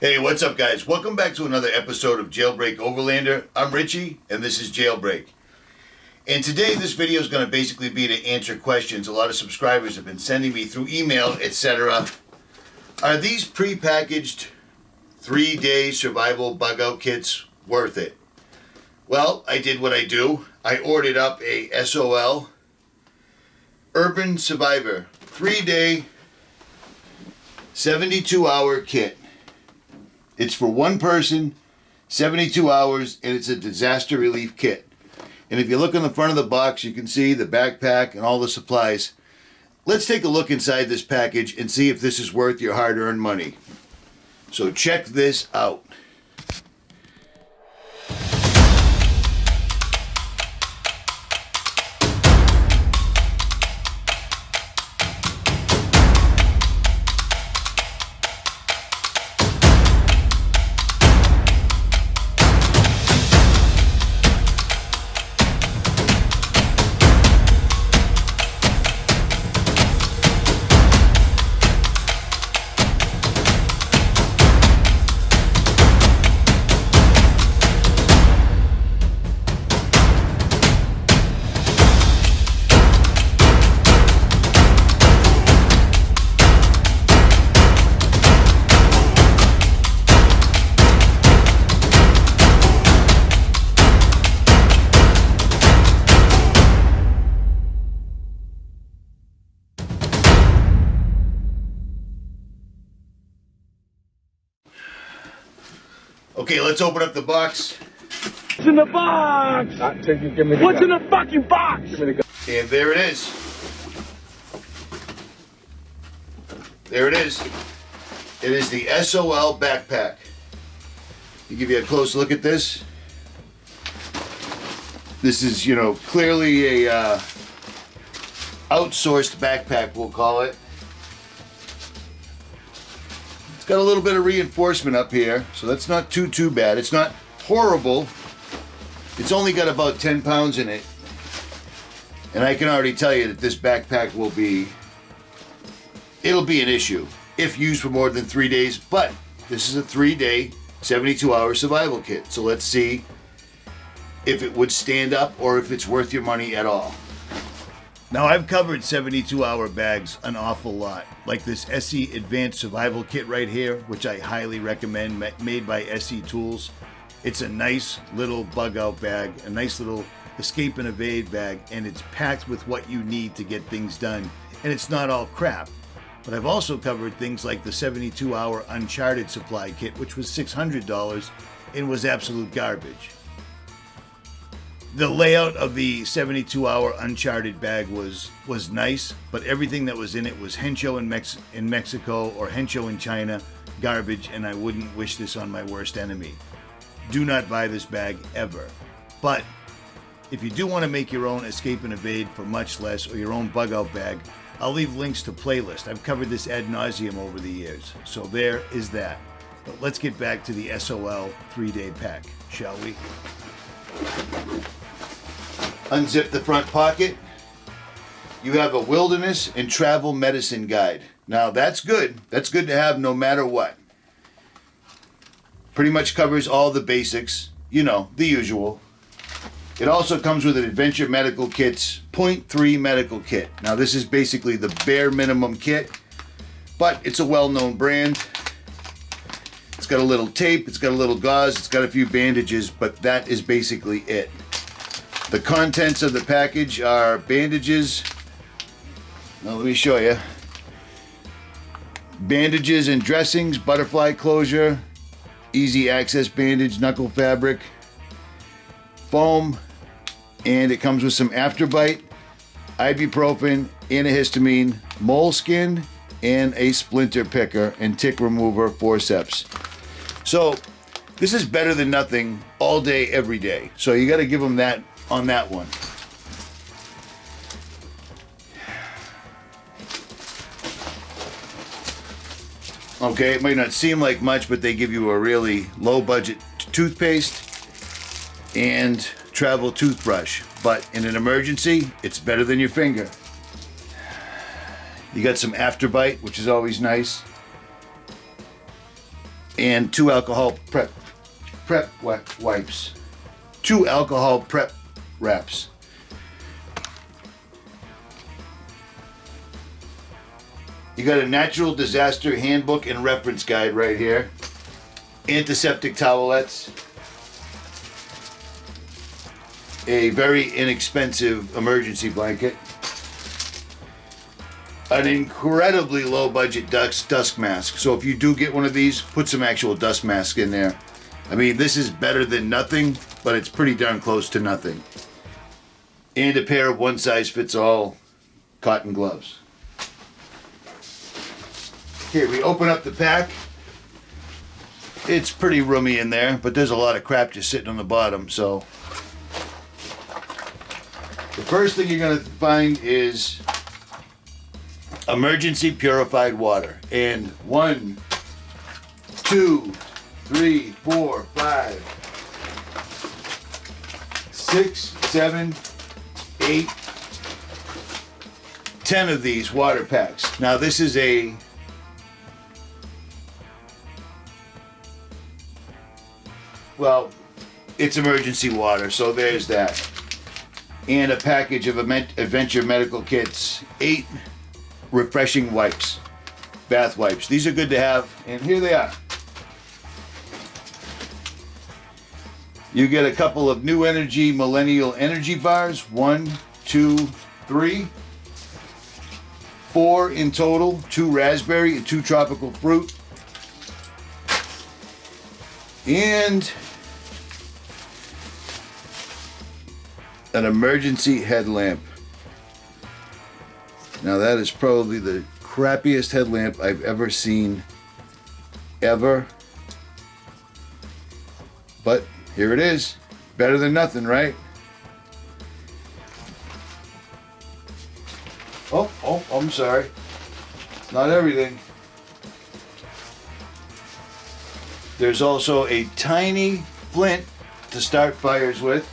Hey, what's up, guys? Welcome back to another episode of JailBreak Overlander. I'm Richie, and this is JailBreak. And today, this video is going to basically be to answer questions a lot of subscribers have been sending me through email, etc. Are these pre-packaged 3-day survival bug-out kits worth it? Well, I did what I do. I ordered up a SOL Urban Survivor 3-day 72-hour kit. It's for one person, 72 hours, and it's a disaster relief kit. And if you look on the front of the box, you can see the backpack and all the supplies. Let's take a look inside this package and see if this is worth your hard-earned money. So check this out. Okay, let's open up the box. What's in the box? What's in the fucking box? And there it is. There it is. It is the SOL backpack. To give you a close look at this. This is, clearly a outsourced backpack, we'll call it. Got a little bit of reinforcement up here, so that's not too bad. It's not horrible. It's only got about 10 pounds in it. And I can already tell you that this backpack it'll be an issue if used for more than 3 days, but this is a 3-day, 72-hour survival kit. So let's see if it would stand up or if it's worth your money at all. Now, I've covered 72-hour bags an awful lot, like this SE Advanced Survival Kit right here, which I highly recommend, made by SE Tools. It's a nice little bug-out bag, a nice little escape and evade bag, and it's packed with what you need to get things done, and it's not all crap. But I've also covered things like the 72-hour Uncharted supply kit, which was $600 and was absolute garbage. The layout of the 72-hour Uncharted bag was nice, but everything that was in it was Hencho in Mexico or Hencho in China, garbage, and I wouldn't wish this on my worst enemy. Do not buy this bag ever. But if you do want to make your own escape and evade for much less, or your own bug-out bag, I'll leave links to playlists. I've covered this ad nauseum over the years, so there is that. But let's get back to the SOL 3-day pack, shall we? Unzip the front pocket. You have a wilderness and travel medicine guide. Now that's good. That's good to have no matter what. Pretty much covers all the basics. The usual. It also comes with an Adventure Medical Kit's 0.3 medical kit. Now this is basically the bare minimum kit, but it's a well-known brand. It's got a little tape, it's got a little gauze, it's got a few bandages, but that is basically it. The contents of the package are bandages. Now let me show you. Bandages and dressings, butterfly closure, easy access bandage, knuckle fabric, foam, and it comes with some Afterbite, ibuprofen, antihistamine, moleskin, and a splinter picker and tick remover forceps. So this is better than nothing all day, every day. So you got to give them that on that one. Okay, it might not seem like much, but they give you a really low budget toothpaste and travel toothbrush. But in an emergency, it's better than your finger. You got some Afterbite, which is always nice. and 2 alcohol prep wipes. 2 alcohol prep wraps. You got a natural disaster handbook and reference guide right here. Antiseptic towelettes. A very inexpensive emergency blanket. An incredibly low budget dust mask. So if you do get one of these, put some actual dust mask in there. I mean, this is better than nothing, but it's pretty darn close to nothing. And a pair of one-size-fits-all cotton gloves. Okay, we open up the pack. It's pretty roomy in there, but there's a lot of crap just sitting on the bottom, so. The first thing you're gonna find is emergency purified water. And 1, 2, 3, 4, 5, 6, 7, 8, 10 of these water packs. Now this is well, it's emergency water, so there's that. And a package of Adventure Medical Kits, 8 refreshing wipes, bath wipes. These are good to have, and here they are. You get a couple of New Energy Millennial Energy Bars, 1, 2, 3, 4 in total, 2 raspberry and 2 tropical fruit. And an emergency headlamp. Now that is probably the crappiest headlamp I've ever seen, ever. But here it is. Better than nothing, right? Oh, I'm sorry. It's not everything. There's also a tiny flint to start fires with.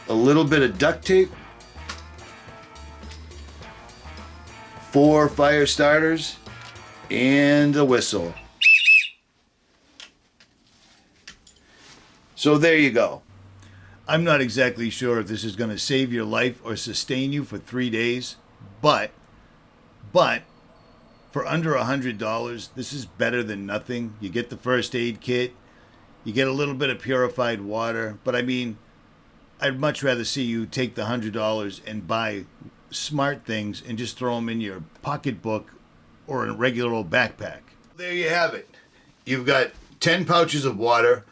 A little bit of duct tape. 4 fire starters. And a whistle. So there you go. I'm not exactly sure if this is going to save your life or sustain you for 3 days, but for under $100, this is better than nothing. You get the first aid kit, you get a little bit of purified water, but I mean, I'd much rather see you take the $100 and buy smart things and just throw them in your pocketbook or in a regular old backpack. There you have it. You've got 10 pouches of water,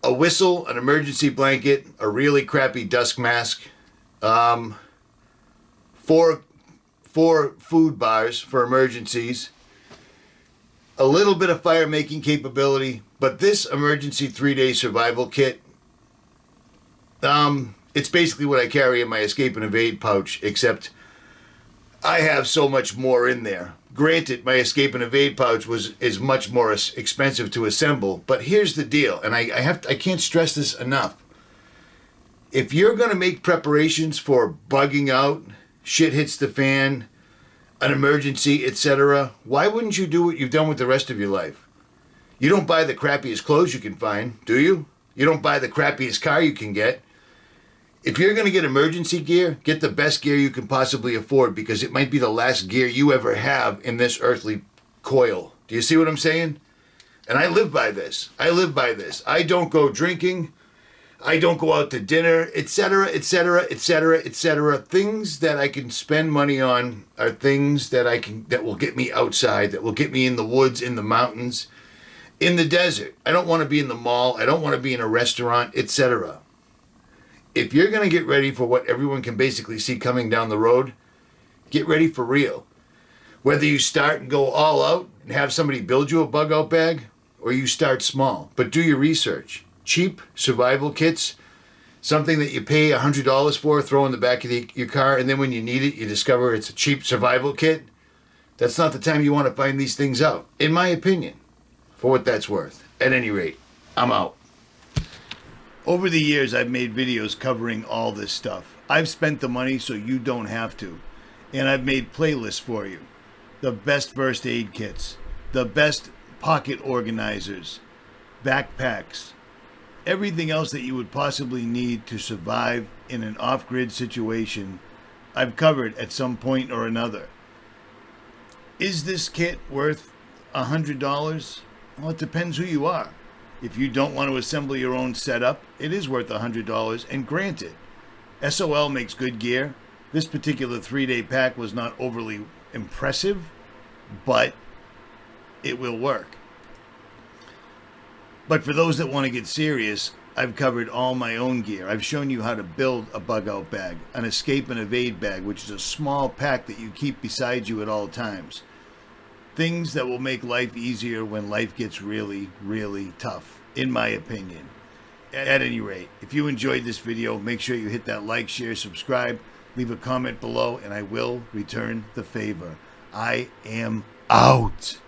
a whistle, an emergency blanket, a really crappy dust mask, 4 food bars for emergencies, a little bit of fire making capability, but this emergency 3-day survival kit, it's basically what I carry in my escape and evade pouch, except I have so much more in there. Granted, my escape and evade pouch is much more expensive to assemble, but here's the deal, and I can't stress this enough. If you're going to make preparations for bugging out, shit hits the fan, an emergency, etc., why wouldn't you do what you've done with the rest of your life? You don't buy the crappiest clothes you can find, do you? You don't buy the crappiest car you can get. If you're going to get emergency gear, get the best gear you can possibly afford, because it might be the last gear you ever have in this earthly coil. Do you see what I'm saying? And I live by this. I don't go drinking. I don't go out to dinner, etc., etc., etc., etc. Things that I can spend money on are things that will get me outside, that will get me in the woods, in the mountains, in the desert. I don't want to be in the mall. I don't want to be in a restaurant, etc. If you're going to get ready for what everyone can basically see coming down the road, get ready for real. Whether you start and go all out and have somebody build you a bug out bag, or you start small, but do your research. Cheap survival kits, something that you pay $100 for, throw in the back of your car, and then when you need it, you discover it's a cheap survival kit. That's not the time you want to find these things out, in my opinion, for what that's worth. At any rate, I'm out. Over the years, I've made videos covering all this stuff. I've spent the money so you don't have to, and I've made playlists for you. the best first aid kits, the best pocket organizers, backpacks, everything else that you would possibly need to survive in an off-grid situation, I've covered at some point or another. Is this kit worth $100? Well, it depends who you are. If you don't want to assemble your own setup, it is worth $100. And granted, SOL makes good gear. This particular 3-day pack was not overly impressive, but it will work. But for those that want to get serious, I've covered all my own gear. I've shown you how to build a bug-out bag, an escape and evade bag, which is a small pack that you keep beside you at all times. Things that will make life easier when life gets really, really tough, in my opinion. At any rate, if you enjoyed this video, make sure you hit that like, share, subscribe, leave a comment below, and I will return the favor. I am out.